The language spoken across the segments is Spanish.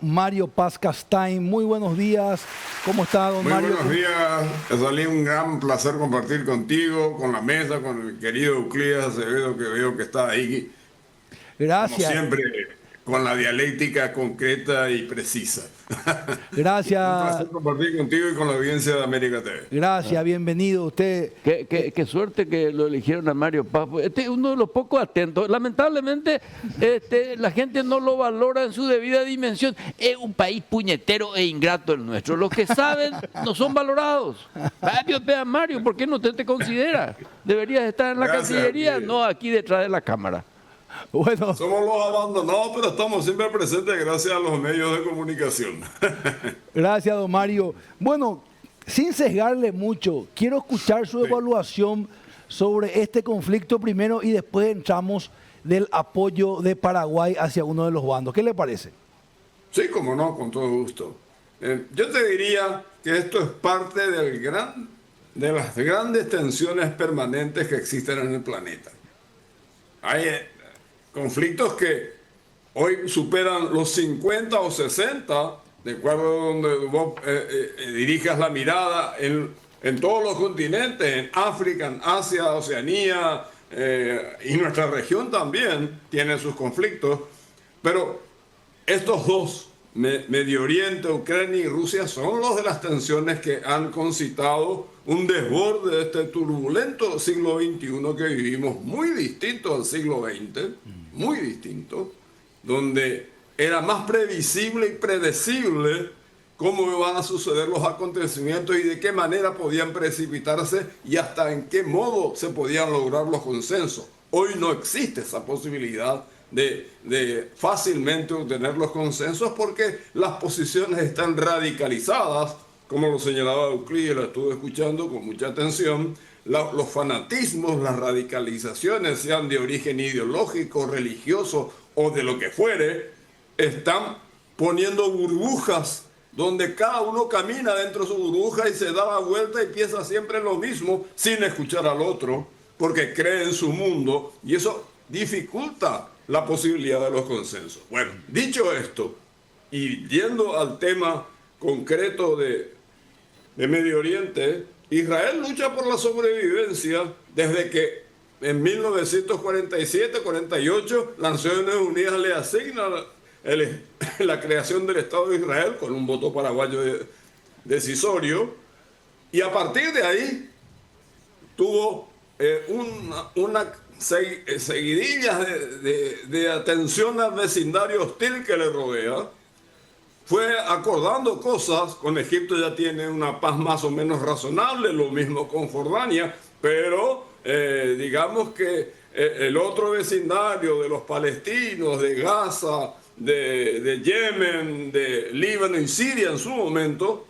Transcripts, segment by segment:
Mario Paz Castain. Muy buenos días. ¿Cómo está, don Muy Mario? buenos días, Salí, un gran placer compartir contigo, con la mesa, con el querido Euclides Acevedo, que veo que está ahí, como Gracias. siempre, con la dialéctica concreta y precisa. Un Gracias. placer compartir contigo y con la audiencia de América TV. Gracias. Bienvenido usted. Qué suerte que lo eligieron a Mario Paz. Este es uno de los pocos atentos. Lamentablemente, la gente no lo valora en su debida dimensión. Es un país puñetero e ingrato el nuestro. Los que saben no son valorados. Mario, ¿por qué no te considera? Deberías estar en la Gracias, Cancillería, Euclides. no aquí detrás de la cámara. Bueno, Somos los abandonados, pero estamos siempre presentes gracias a los medios de comunicación. gracias, don Mario. Bueno, sin sesgarle mucho, quiero escuchar su evaluación sobre este conflicto primero y después entramos del apoyo de Paraguay hacia uno de los bandos. ¿Qué le parece? Sí, como no, con todo gusto. Yo te diría que esto es parte de las grandes tensiones permanentes que existen en el planeta. Hay conflictos que hoy superan los 50 o 60, de acuerdo a donde vos dirijas la mirada, en todos los continentes, en África, en Asia, Oceanía, y nuestra región también tiene sus conflictos, pero estos dos, Medio Oriente, Ucrania y Rusia, son los de las tensiones que han concitado un desborde de este turbulento siglo XXI que vivimos, muy distinto al siglo XX, muy distinto, donde era más previsible y predecible cómo iban a suceder los acontecimientos y de qué manera podían precipitarse y hasta en qué modo se podían lograr los consensos. Hoy no existe esa posibilidad de fácilmente obtener los consensos porque las posiciones están radicalizadas, como lo señalaba Euclides, lo estuve escuchando con mucha atención. Los fanatismos, las radicalizaciones, sean de origen ideológico, religioso o de lo que fuere, están poniendo burbujas donde cada uno camina dentro de su burbuja y se da la vuelta y piensa siempre lo mismo sin escuchar al otro, porque cree en su mundo y eso dificulta la posibilidad de los consensos. Bueno, dicho esto, y yendo al tema concreto de Medio Oriente, Israel lucha por la sobrevivencia desde que en 1947-48 las Naciones Unidas le asigna la creación del Estado de Israel con un voto paraguayo decisorio, y a partir de ahí tuvo una seguidilla de atención al vecindario hostil que le rodea. Fue acordando cosas, con Egipto ya tiene una paz más o menos razonable, lo mismo con Jordania, pero digamos que el otro vecindario de los palestinos, de Gaza, de Yemen, de Líbano y Siria en su momento,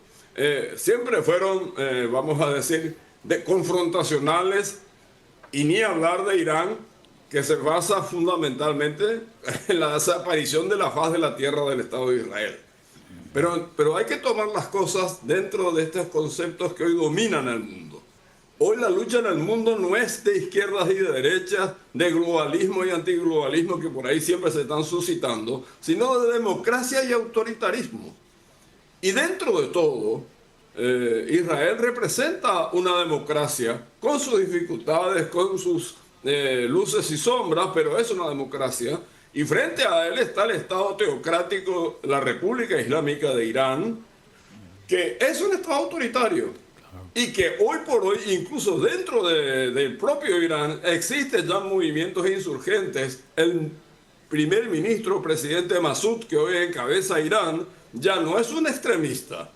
siempre fueron, vamos a decir, confrontacionales, y ni hablar de Irán, que se basa fundamentalmente en la desaparición de la faz de la tierra del Estado de Israel. Pero hay que tomar las cosas dentro de estos conceptos que hoy dominan el mundo. Hoy la lucha en el mundo no es de izquierdas y de derechas, de globalismo y antiglobalismo que por ahí siempre se están suscitando, sino de democracia y autoritarismo. Y dentro de todo, Israel representa una democracia con sus dificultades, con sus luces y sombras, pero es una democracia. Y frente a él está el Estado teocrático, la República Islámica de Irán, que es un Estado autoritario. Y que hoy por hoy, incluso dentro del propio Irán, existen ya movimientos insurgentes. El primer ministro, presidente Massoud, que hoy encabeza Irán, ya no es un extremista,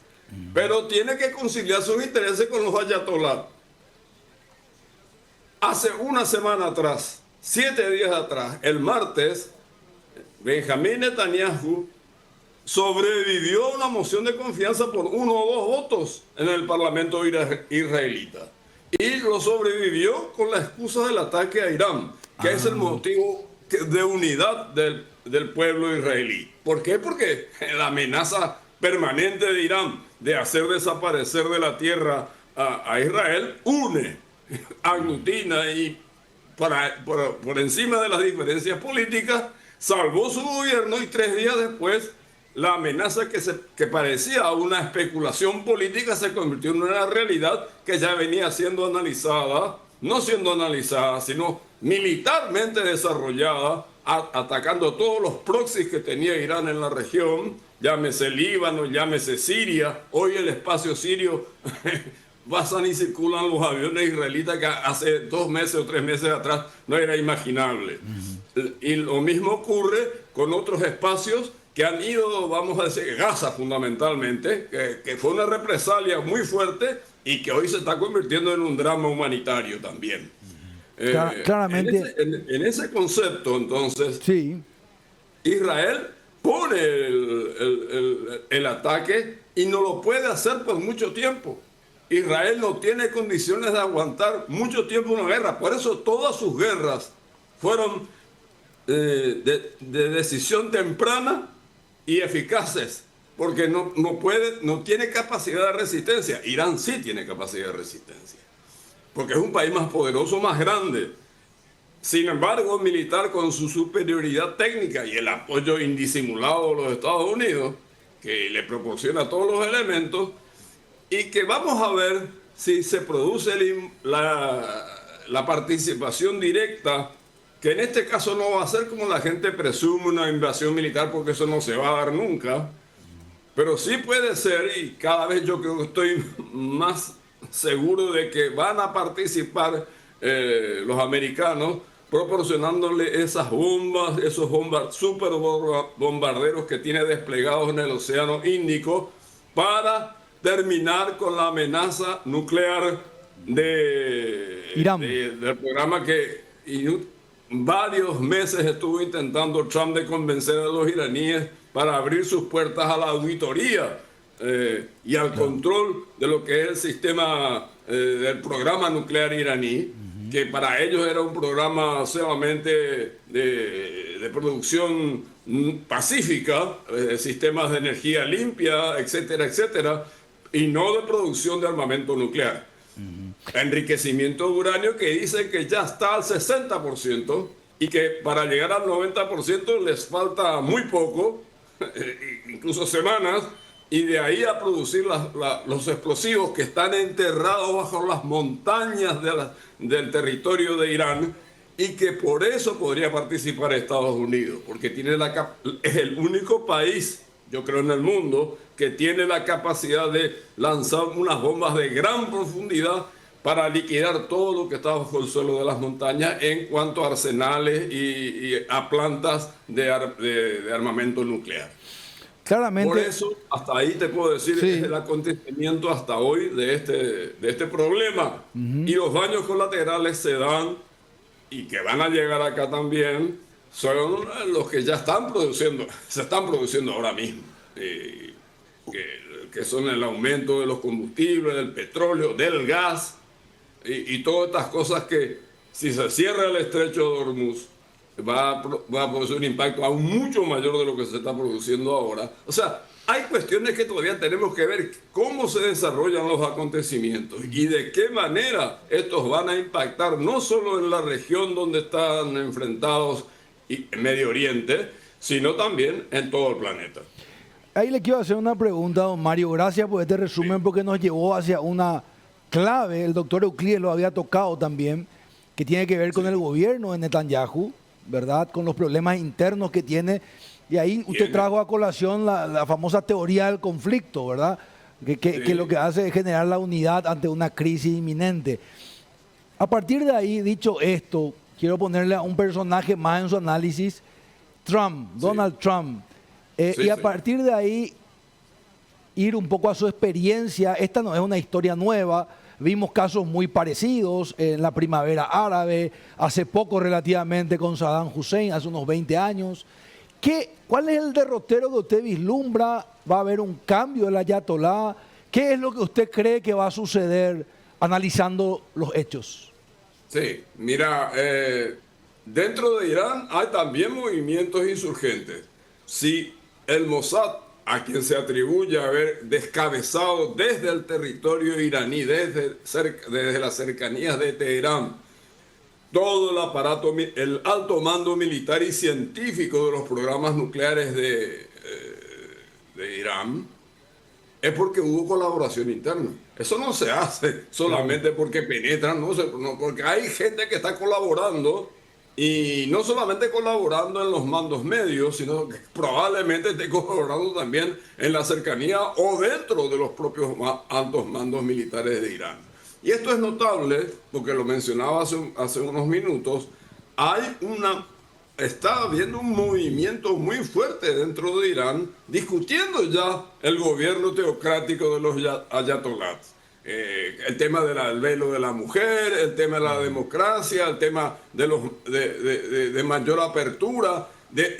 pero tiene que conciliar sus intereses con los ayatolás. Hace una semana atrás, 7 días atrás, el martes, Benjamín Netanyahu sobrevivió a una moción de confianza por 1 o 2 votos en el Parlamento israelita. Y lo sobrevivió con la excusa del ataque a Irán, que es el motivo de unidad del pueblo israelí. ¿Por qué? Porque la amenaza permanente de Irán de hacer desaparecer de la tierra a Israel une, aglutina y por encima de las diferencias políticas salvó su gobierno, y 3 días después la amenaza que parecía una especulación política se convirtió en una realidad que ya venía siendo analizada, no siendo analizada, sino militarmente desarrollada, atacando todos los proxies que tenía Irán en la región, llámese Líbano, llámese Siria. Hoy el espacio sirio pasan y circulan los aviones israelitas que hace 2 meses o 3 meses atrás no era imaginable. Y lo mismo ocurre con otros espacios que han ido, vamos a decir, Gaza fundamentalmente, que fue una represalia muy fuerte y que hoy se está convirtiendo en un drama humanitario también. Claramente. En ese concepto, entonces, Sí. Israel pone el ataque y no lo puede hacer por mucho tiempo. Israel no tiene condiciones de aguantar mucho tiempo una guerra. Por eso todas sus guerras fueron de decisión temprana y eficaces, porque no tiene capacidad de resistencia. Irán sí tiene capacidad de resistencia, porque es un país más poderoso, más grande. Sin embargo, militar, con su superioridad técnica y el apoyo indisimulado de los Estados Unidos, que le proporciona todos los elementos, y que vamos a ver si se produce la participación directa, que en este caso no va a ser como la gente presume una invasión militar, porque eso no se va a dar nunca, pero sí puede ser, y cada vez yo creo que estoy más seguro de que van a participar los americanos, proporcionándole esas bombas, esos super bombarderos que tiene desplegados en el Océano Índico para terminar con la amenaza nuclear Irán. del programa que varios meses estuvo intentando Trump de convencer a los iraníes para abrir sus puertas a la auditoría y al control de lo que es el sistema del programa nuclear iraní, que para ellos era un programa solamente de producción pacífica, sistemas de energía limpia, etcétera, etcétera, y no de producción de armamento nuclear. Enriquecimiento de uranio que dice que ya está al 60% y que para llegar al 90% les falta muy poco, incluso semanas, y de ahí a producir los explosivos que están enterrados bajo las montañas del territorio de Irán, y que por eso podría participar Estados Unidos, porque es el único país, yo creo, en el mundo que tiene la capacidad de lanzar unas bombas de gran profundidad para liquidar todo lo que está bajo el suelo de las montañas en cuanto a arsenales y a plantas de armamento nuclear. Claramente. Por eso, hasta ahí te puedo decir, Sí. es el acontecimiento hasta hoy de este problema. Y los daños colaterales se dan, y que van a llegar acá también, son los que ya se están produciendo ahora mismo. Que son el aumento de los combustibles, del petróleo, del gas, y todas estas cosas que, si se cierra el estrecho de Hormuz, va a producir un impacto aún mucho mayor de lo que se está produciendo ahora. O sea, hay cuestiones que todavía tenemos que ver cómo se desarrollan los acontecimientos y de qué manera estos van a impactar no solo en la región donde están enfrentados y en Medio Oriente, sino también en todo el planeta. Ahí le quiero hacer una pregunta, don Mario. Gracias por este resumen, porque nos llevó hacia una clave. El doctor Euclides lo había tocado también, que tiene que ver con el gobierno de Netanyahu, ¿verdad? Con los problemas internos que tiene. Y ahí usted trajo a colación la famosa teoría del conflicto, ¿verdad? Que lo que hace es generar la unidad ante una crisis inminente. A partir de ahí, dicho esto, quiero ponerle a un personaje más en su análisis, Trump, Donald Trump. Y a partir de ahí, ir un poco a su experiencia. Esta no es una historia nueva. Vimos casos muy parecidos en la primavera árabe, hace poco relativamente con Saddam Hussein, hace unos 20 años. ¿Cuál es el derrotero que usted vislumbra? ¿Va a haber un cambio del ayatolá? ¿Qué es lo que usted cree que va a suceder analizando los hechos? Sí, mira, dentro de Irán hay también movimientos insurgentes. Si el Mossad, a quien se atribuye haber descabezado desde el territorio iraní, desde las cercanías de Teherán, todo el aparato, el alto mando militar y científico de los programas nucleares de Irán, es porque hubo colaboración interna. Eso no se hace solamente porque penetran, no, porque hay gente que está colaborando y no solamente colaborando en los mandos medios, sino que probablemente esté colaborando también en la cercanía o dentro de los propios altos mandos militares de Irán. Y esto es notable porque lo mencionaba hace unos minutos. Está habiendo un movimiento muy fuerte dentro de Irán discutiendo ya el gobierno teocrático de los ayatolás. El tema del velo de la mujer, el tema de la democracia, el tema de mayor apertura,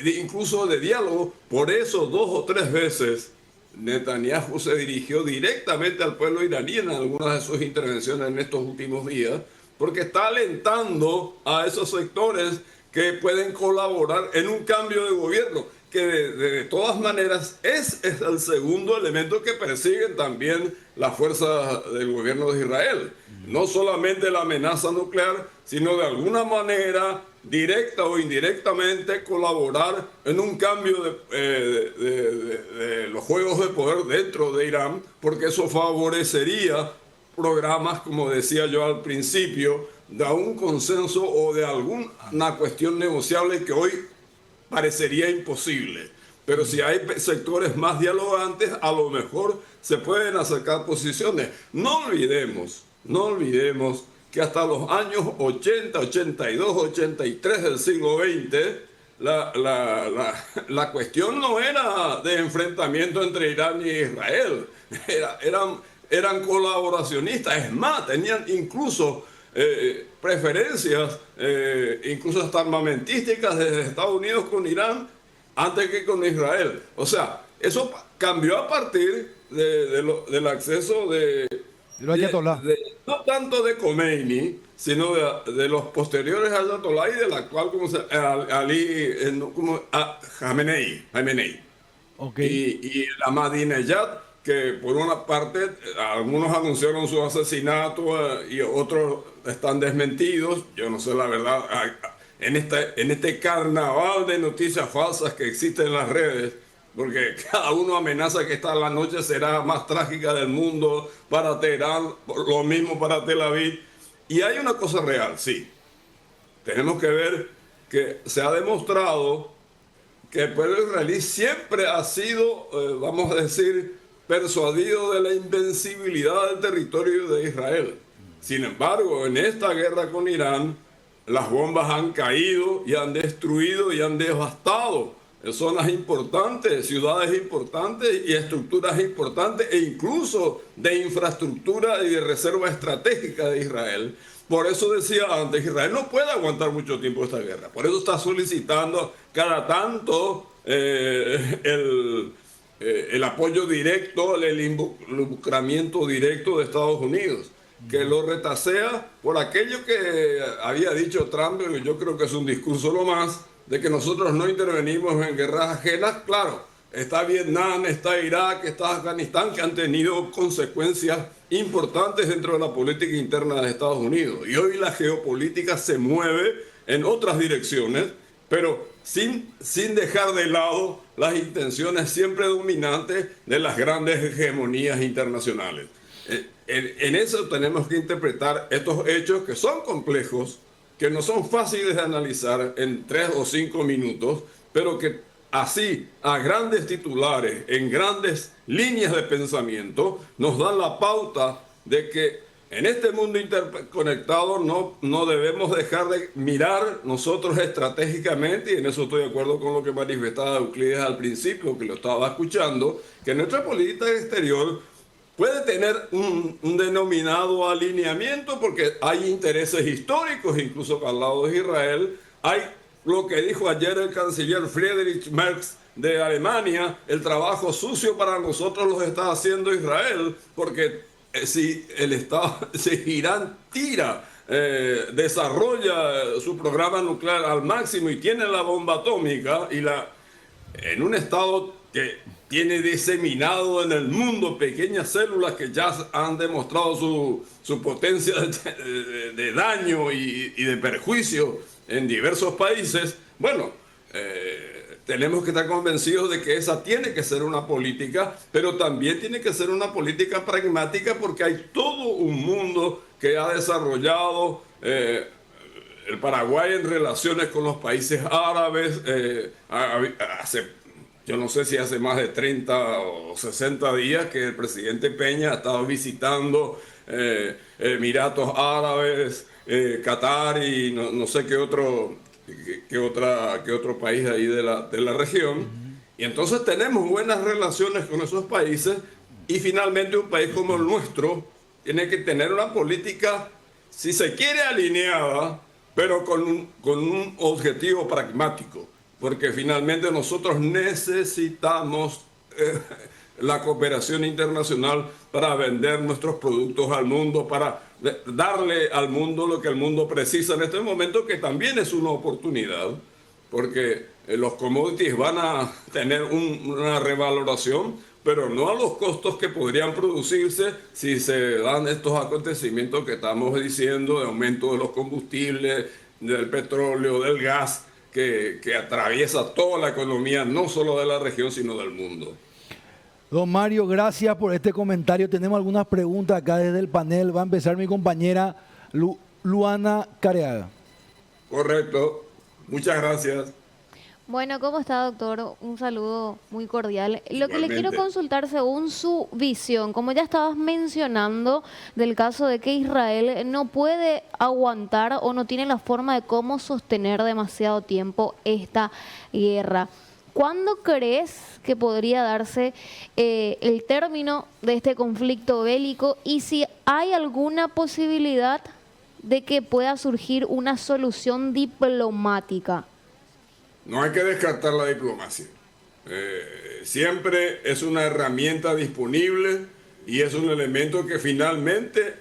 incluso de diálogo. Por eso 2 o 3 veces Netanyahu se dirigió directamente al pueblo iraní en algunas de sus intervenciones en estos últimos días, porque está alentando a esos sectores que pueden colaborar en un cambio de gobierno, que de todas maneras es el segundo elemento que persiguen también las fuerzas del gobierno de Israel. No solamente la amenaza nuclear, sino de alguna manera, directa o indirectamente, colaborar en un cambio de los juegos de poder dentro de Irán, porque eso favorecería programas, como decía yo al principio, de un consenso o de alguna cuestión negociable que hoy parecería imposible. Pero si hay sectores más dialogantes, a lo mejor se pueden acercar posiciones. No olvidemos que hasta los años 80, 82, 83 del siglo XX, la cuestión no era de enfrentamiento entre Irán y Israel. Eran colaboracionistas. Es más, tenían incluso preferencias, incluso hasta armamentísticas desde Estados Unidos con Irán antes que con Israel. O sea, eso cambió a partir del acceso no tanto de Khomeini, sino de los posteriores ayatolá y del actual Khamenei. Okay. Y el Ahmadinejad, que por una parte algunos anunciaron su asesinato y otros están desmentidos. Yo no sé la verdad. En este carnaval de noticias falsas que existe en las redes, porque cada uno amenaza que esta la noche será más trágica del mundo para Teherán, lo mismo para Tel Aviv. Y hay una cosa real, sí. Tenemos que ver que se ha demostrado que el pueblo israelí siempre ha sido, vamos a decir, persuadido de la invencibilidad del territorio de Israel. Sin embargo, en esta guerra con Irán, las bombas han caído y han destruido y han devastado zonas importantes, ciudades importantes y estructuras importantes, e incluso de infraestructura y de reserva estratégica de Israel. Por eso decía antes, Israel no puede aguantar mucho tiempo esta guerra. Por eso está solicitando cada tanto el apoyo directo, el involucramiento directo de Estados Unidos, que lo retasea por aquello que había dicho Trump. Yo creo que es un discurso lo más, de que nosotros no intervenimos en guerras ajenas. Claro, está Vietnam, está Irak, está Afganistán, que han tenido consecuencias importantes dentro de la política interna de Estados Unidos. Y hoy la geopolítica se mueve en otras direcciones, pero sin dejar de lado las intenciones siempre dominantes de las grandes hegemonías internacionales. En eso tenemos que interpretar estos hechos, que son complejos, que no son fáciles de analizar en 3 o 5 minutos, pero que así, a grandes titulares, en grandes líneas de pensamiento, nos dan la pauta de que en este mundo interconectado no debemos dejar de mirar nosotros estratégicamente, y en eso estoy de acuerdo con lo que manifestaba Euclides al principio, que lo estaba escuchando, que nuestra política exterior puede tener un denominado alineamiento, porque hay intereses históricos, incluso al lado de Israel. Hay lo que dijo ayer el canciller Friedrich Merz de Alemania: el trabajo sucio para nosotros lo está haciendo Israel, porque si Irán desarrolla su programa nuclear al máximo y tiene la bomba atómica en un estado que tiene diseminado en el mundo pequeñas células que ya han demostrado su potencia de daño y de perjuicio en diversos países, bueno, tenemos que estar convencidos de que esa tiene que ser una política, pero también tiene que ser una política pragmática porque hay todo un mundo que ha desarrollado el Paraguay en relaciones con los países árabes. Yo no sé si hace más de 30 o 60 días que el presidente Peña ha estado visitando Emiratos Árabes, Qatar y no sé qué otro país ahí de la región. Y entonces tenemos buenas relaciones con esos países y finalmente un país como el nuestro tiene que tener una política, si se quiere, alineada, pero con un objetivo pragmático. Porque finalmente nosotros necesitamos la cooperación internacional para vender nuestros productos al mundo, para darle al mundo lo que el mundo precisa en este momento, que también es una oportunidad, porque los commodities van a tener una revaloración, pero no a los costos que podrían producirse si se dan estos acontecimientos que estamos diciendo, de aumento de los combustibles, del petróleo, del gas, que atraviesa toda la economía, no solo de la región, sino del mundo. Don Mario, gracias por este comentario. Tenemos algunas preguntas acá desde el panel. Va a empezar mi compañera Luana Careaga. Correcto. Muchas gracias. Bueno, ¿cómo está, doctor? Un saludo muy cordial. Lo que le quiero Igualmente. consultar según su visión, como ya estabas mencionando del caso de que Israel no puede aguantar o no tiene la forma de cómo sostener demasiado tiempo esta guerra. ¿Cuándo crees que podría darse el término de este conflicto bélico y si hay alguna posibilidad de que pueda surgir una solución diplomática? No hay que descartar la diplomacia. Siempre es una herramienta disponible y es un elemento que finalmente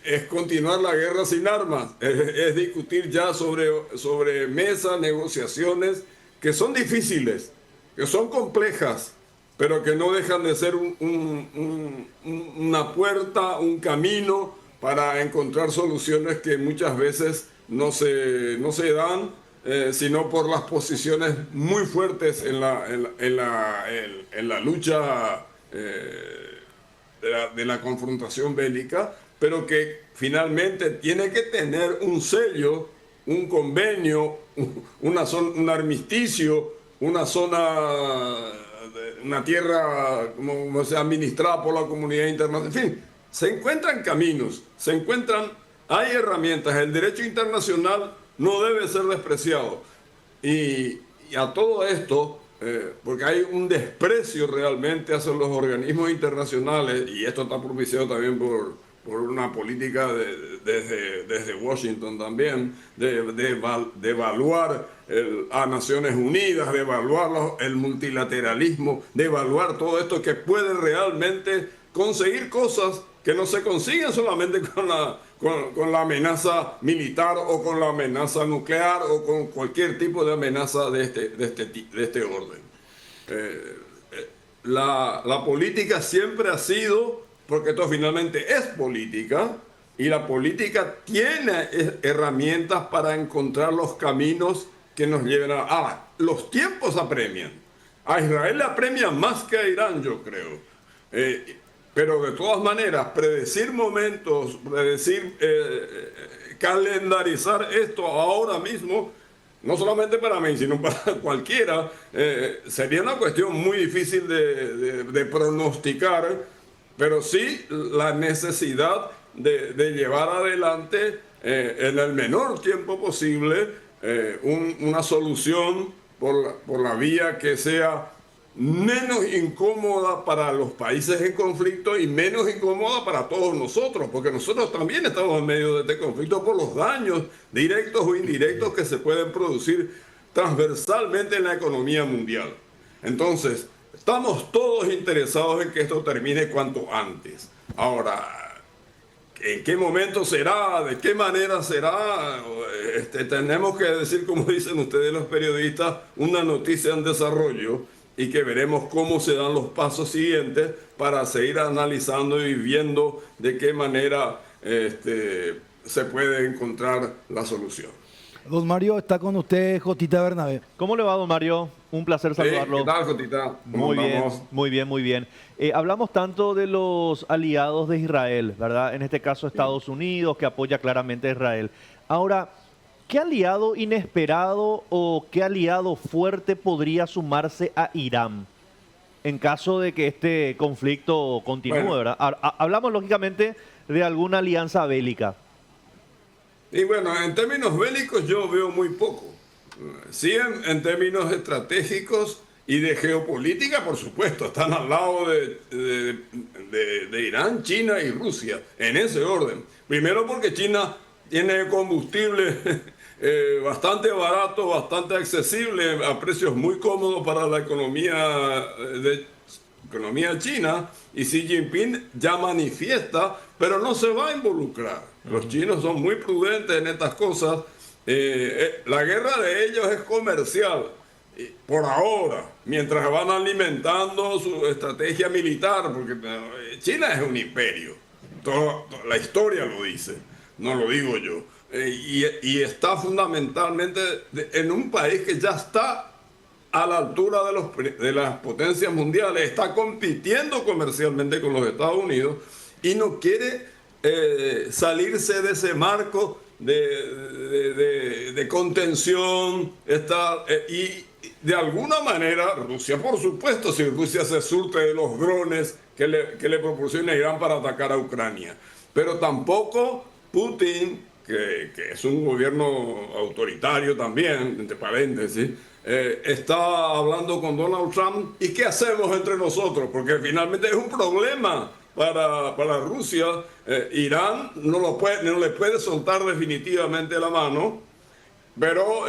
es continuar la guerra sin armas, es discutir ya sobre mesa, negociaciones que son difíciles, que son complejas, pero que no dejan de ser una puerta, un camino para encontrar soluciones que muchas veces no se dan, sino por las posiciones muy fuertes en la lucha de la confrontación bélica, pero que finalmente tiene que tener un sello, un convenio, un armisticio, una tierra como sea administrada por la comunidad internacional. En fin, se encuentran caminos, hay herramientas. El derecho internacional no debe ser despreciado. Y a todo esto, porque hay un desprecio realmente hacia los organismos internacionales, y esto está propiciado también por una política desde Washington también, de evaluar a Naciones Unidas, de evaluar el multilateralismo, de evaluar todo esto que puede realmente conseguir cosas que no se consiguen solamente con la amenaza militar o con la amenaza nuclear o con cualquier tipo de amenaza de este orden. La política siempre ha sido, porque esto finalmente es política, y la política tiene herramientas para encontrar los caminos que nos lleven a... Ahora, los tiempos apremian. A Israel le apremian más que a Irán, yo creo. Pero de todas maneras, predecir momentos, calendarizar esto ahora mismo, no solamente para mí, sino para cualquiera, sería una cuestión muy difícil de pronosticar, pero sí la necesidad de llevar adelante en el menor tiempo posible una solución por la vía que sea menos incómoda para los países en conflicto y menos incómoda para todos nosotros, porque nosotros también estamos en medio de este conflicto por los daños directos o indirectos que se pueden producir transversalmente en la economía mundial. Entonces, estamos todos interesados en que esto termine cuanto antes. Ahora, ¿en qué momento será? ¿De qué manera será? Tenemos que decir, como dicen ustedes los periodistas, una noticia en desarrollo, y que veremos cómo se dan los pasos siguientes para seguir analizando y viendo de qué manera se puede encontrar la solución. Don Mario, está con usted Jotita Bernabé. ¿Cómo le va, don Mario? Un placer saludarlo. ¿Qué tal, Jotita? Muy bien, muy bien, muy bien. Hablamos tanto de los aliados de Israel, ¿verdad? En este caso Estados Unidos, que apoya claramente a Israel. Ahora, ¿qué aliado inesperado o qué aliado fuerte podría sumarse a Irán en caso de que este conflicto continúe, Bueno. ¿verdad? Hablamos lógicamente de alguna alianza bélica. Y bueno, en términos bélicos yo veo muy poco. Sí, en términos estratégicos y de geopolítica, por supuesto, están al lado de Irán, China y Rusia, en ese orden. Primero porque China tiene combustible bastante barato, bastante accesible, a precios muy cómodos para la economía china, y Xi Jinping ya manifiesta, pero no se va a involucrar. Los chinos son muy prudentes en estas cosas. La guerra de ellos es comercial, por ahora, mientras van alimentando su estrategia militar, porque China es un imperio. La historia lo dice, no lo digo yo. Y está fundamentalmente en un país que ya está a la altura de las potencias mundiales, está compitiendo comercialmente con los Estados Unidos y no quiere salirse de ese marco de contención. Y de alguna manera Rusia, por supuesto, si Rusia se surte de los drones que le proporciona Irán para atacar a Ucrania, pero tampoco Putin, que es un gobierno autoritario también, entre paréntesis, está hablando con Donald Trump. ¿Y qué hacemos entre nosotros? Porque finalmente es un problema para Rusia. Irán no le puede soltar definitivamente la mano, pero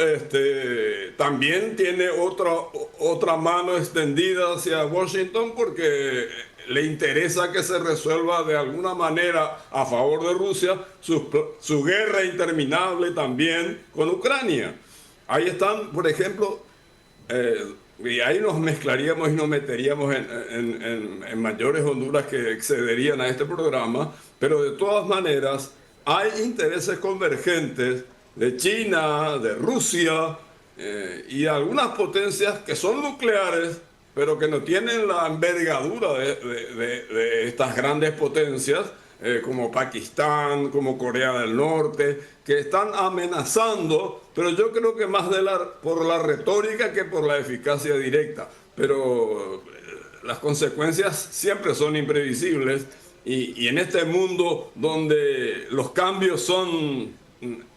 también tiene otra mano extendida hacia Washington, porque le interesa que se resuelva de alguna manera a favor de Rusia su guerra interminable también con Ucrania. Ahí están, por ejemplo, y ahí nos mezclaríamos y nos meteríamos en mayores honduras que excederían a este programa, pero de todas maneras hay intereses convergentes de China, de Rusia y de algunas potencias que son nucleares, pero que no tienen la envergadura de estas grandes potencias, como Pakistán, como Corea del Norte, que están amenazando, pero yo creo que más por la retórica que por la eficacia directa. Pero las consecuencias siempre son imprevisibles, y en este mundo donde los cambios son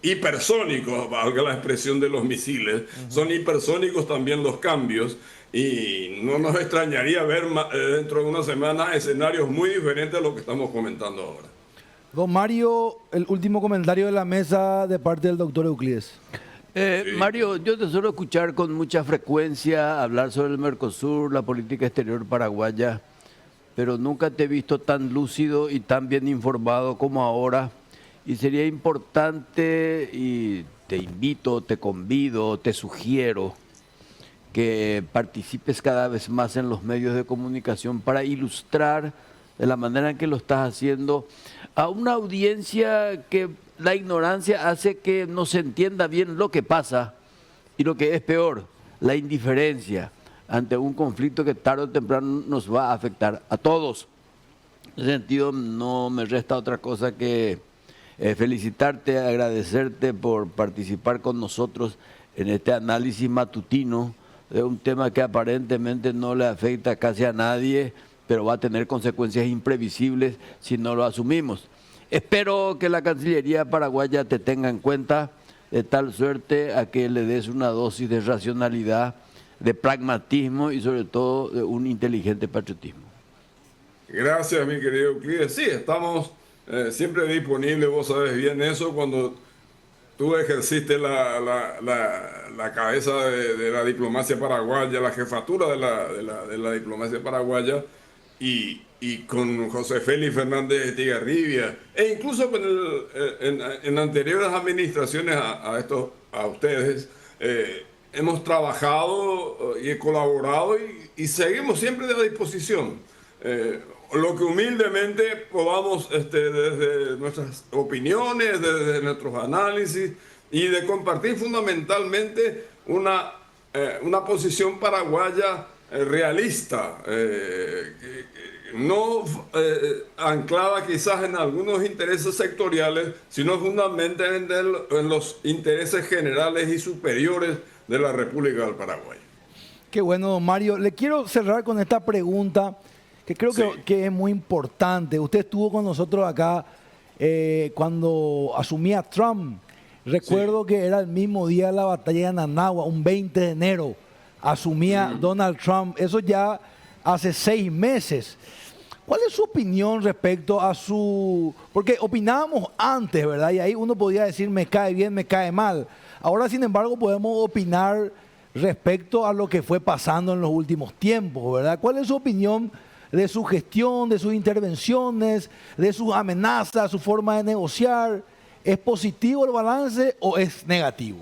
hipersónicos, valga la expresión de los misiles, son hipersónicos también los cambios, y no nos extrañaría ver dentro de una semana escenarios muy diferentes a lo que estamos comentando ahora. Don Mario, el último comentario de la mesa de parte del doctor Euclides. Mario, yo te suelo escuchar con mucha frecuencia hablar sobre el Mercosur, la política exterior paraguaya, pero nunca te he visto tan lúcido y tan bien informado como ahora. Y sería importante, y te invito, te convido, te sugiero que participes cada vez más en los medios de comunicación para ilustrar de la manera en que lo estás haciendo a una audiencia que la ignorancia hace que no se entienda bien lo que pasa, y lo que es peor, la indiferencia ante un conflicto que tarde o temprano nos va a afectar a todos. En ese sentido, no me resta otra cosa que felicitarte, agradecerte por participar con nosotros en este análisis matutino de un tema que aparentemente no le afecta casi a nadie, pero va a tener consecuencias imprevisibles si no lo asumimos. Espero que la Cancillería paraguaya te tenga en cuenta, de tal suerte a que le des una dosis de racionalidad, de pragmatismo y sobre todo de un inteligente patriotismo. Gracias, mi querido Euclides. Sí, estamos siempre disponibles, vos sabes bien eso, cuando tú ejerciste la cabeza de la diplomacia paraguaya, la jefatura de la diplomacia paraguaya, y con José Félix Fernández de Estigarribia, e incluso con en anteriores administraciones a ustedes, hemos trabajado y colaborado, y seguimos siempre a disposición. Lo que humildemente podamos, desde nuestras opiniones, desde nuestros análisis, y de compartir fundamentalmente una posición paraguaya realista, no anclada quizás en algunos intereses sectoriales, sino fundamentalmente en los intereses generales y superiores de la República del Paraguay. Qué bueno, don Mario. Le quiero cerrar con esta pregunta que creo Sí. que es muy importante. Usted estuvo con nosotros acá cuando asumía Trump. Recuerdo que era el mismo día de la batalla de Ananagua, un 20 de enero. Asumía Donald Trump. Eso ya hace 6 meses. ¿Cuál es su opinión respecto a su...? Porque opinábamos antes, ¿verdad? Y ahí uno podía decir, me cae bien, me cae mal. Ahora, sin embargo, podemos opinar respecto a lo que fue pasando en los últimos tiempos, ¿verdad? ¿Cuál es su opinión de su gestión, de sus intervenciones, de sus amenazas, su forma de negociar? ¿Es positivo el balance o es negativo?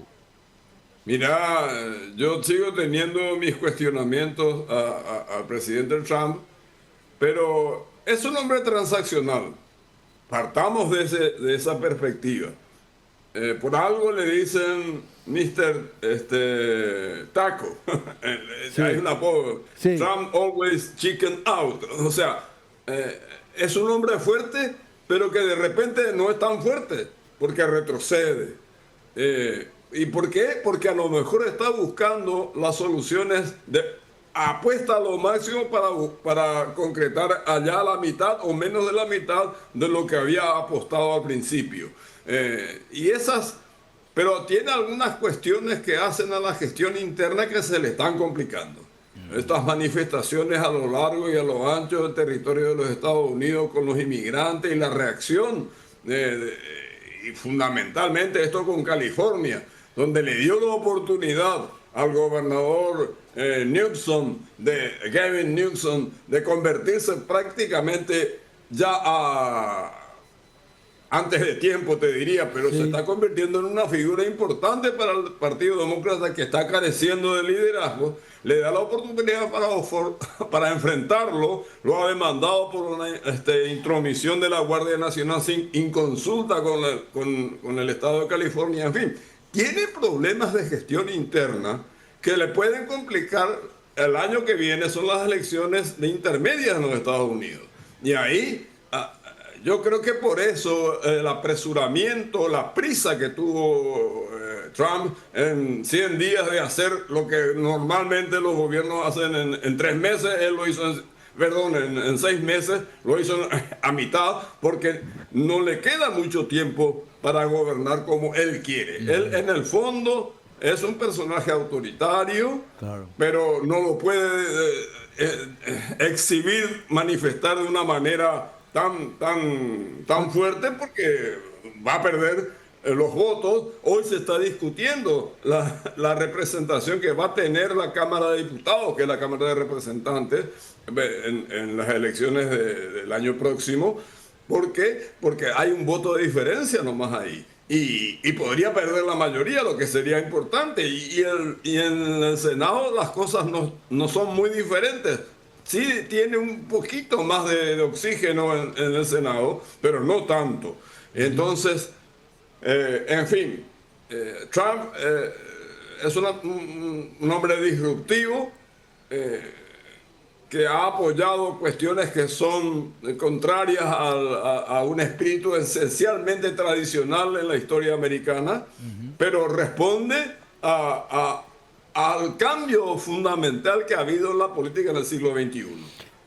Mira, yo sigo teniendo mis cuestionamientos al presidente Trump, pero es un hombre transaccional. Partamos de esa perspectiva. Por algo le dicen Mr. Taco. Sí. Hay un apodo. Sí. Trump always chicken out. O sea, es un hombre fuerte, pero que de repente no es tan fuerte, porque retrocede. ¿Y por qué? Porque a lo mejor está buscando las soluciones apuesta a lo máximo para concretar allá la mitad o menos de la mitad de lo que había apostado al principio. Pero tiene algunas cuestiones que hacen a la gestión interna que se le están complicando. Estas manifestaciones a lo largo y a lo ancho del territorio de los Estados Unidos con los inmigrantes y la reacción, y fundamentalmente esto con California, donde le dio la oportunidad al gobernador Gavin Newsom, de convertirse prácticamente ya antes de tiempo, te diría, pero se está convirtiendo en una figura importante para el Partido Demócrata, que está careciendo de liderazgo. Le da la oportunidad para enfrentarlo. Lo ha demandado por una intromisión de la Guardia Nacional sin consulta con el Estado de California. En fin, tiene problemas de gestión interna que le pueden complicar. El año que viene son las elecciones de intermedias en los Estados Unidos. Y ahí yo creo que por eso el apresuramiento, la prisa que tuvo Trump en 100 días de hacer lo que normalmente los gobiernos hacen en 3 meses, él lo hizo en 6 meses, lo hizo a mitad, porque no le queda mucho tiempo para gobernar como él quiere. Él, en el fondo, es un personaje autoritario, claro, pero no lo puede exhibir, manifestar de una manera tan fuerte, porque va a perder los votos. Hoy se está discutiendo la representación que va a tener la Cámara de Diputados, que es la Cámara de Representantes, en las elecciones del año próximo. ¿Por qué? Porque hay un voto de diferencia nomás ahí. Y podría perder la mayoría, lo que sería importante. Y en el Senado las cosas no son muy diferentes. Sí tiene un poquito más de oxígeno en el Senado, pero no tanto. Entonces, en fin, Trump es un hombre disruptivo, que ha apoyado cuestiones que son contrarias a un espíritu esencialmente tradicional en la historia americana, pero responde al cambio fundamental que ha habido en la política en el siglo XXI.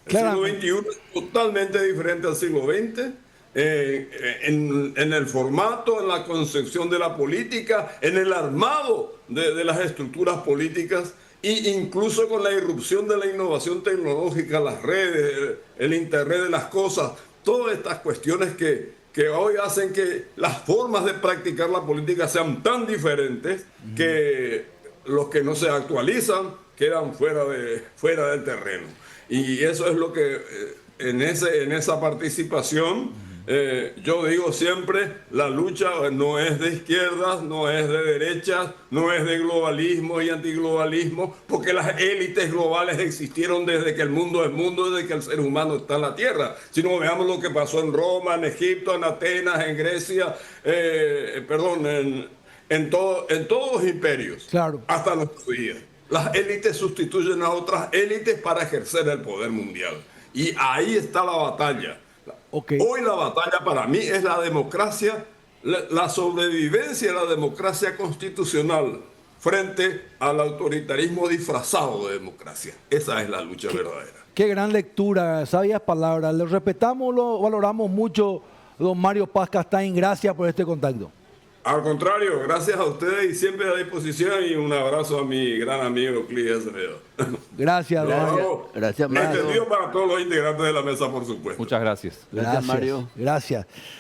El siglo XXI es totalmente diferente al siglo XX, en el formato, en la concepción de la política, en el armado de las estructuras políticas, e incluso con la irrupción de la innovación tecnológica, las redes, el Internet de las cosas, todas estas cuestiones que hoy hacen que las formas de practicar la política sean tan diferentes que los que no se actualizan quedan fuera del terreno. Y eso es lo que en esa participación, yo digo siempre, la lucha no es de izquierdas, no es de derechas, no es de globalismo y antiglobalismo, porque las élites globales existieron desde que el mundo es mundo, desde que el ser humano está en la tierra. Si no, veamos lo que pasó en Roma, en Egipto, en Atenas, en Grecia, en todos los imperios, Claro. hasta nuestros días. Las élites sustituyen a otras élites para ejercer el poder mundial. Y ahí está la batalla. Ok. Hoy la batalla para mí es la democracia, la sobrevivencia de la democracia constitucional frente al autoritarismo disfrazado de democracia. Esa es la lucha verdadera. Qué gran lectura, sabias palabras. Le respetamos, lo valoramos mucho, don Mario Paz Castaín. Gracias por este contacto. Al contrario, gracias a ustedes y siempre a disposición, y un abrazo a mi gran amigo Euclides Acevedo. Gracias, don Mario. Gracias, Mario. Entendido para todos los integrantes de la mesa, por supuesto. Muchas gracias. Gracias, Mario. Gracias.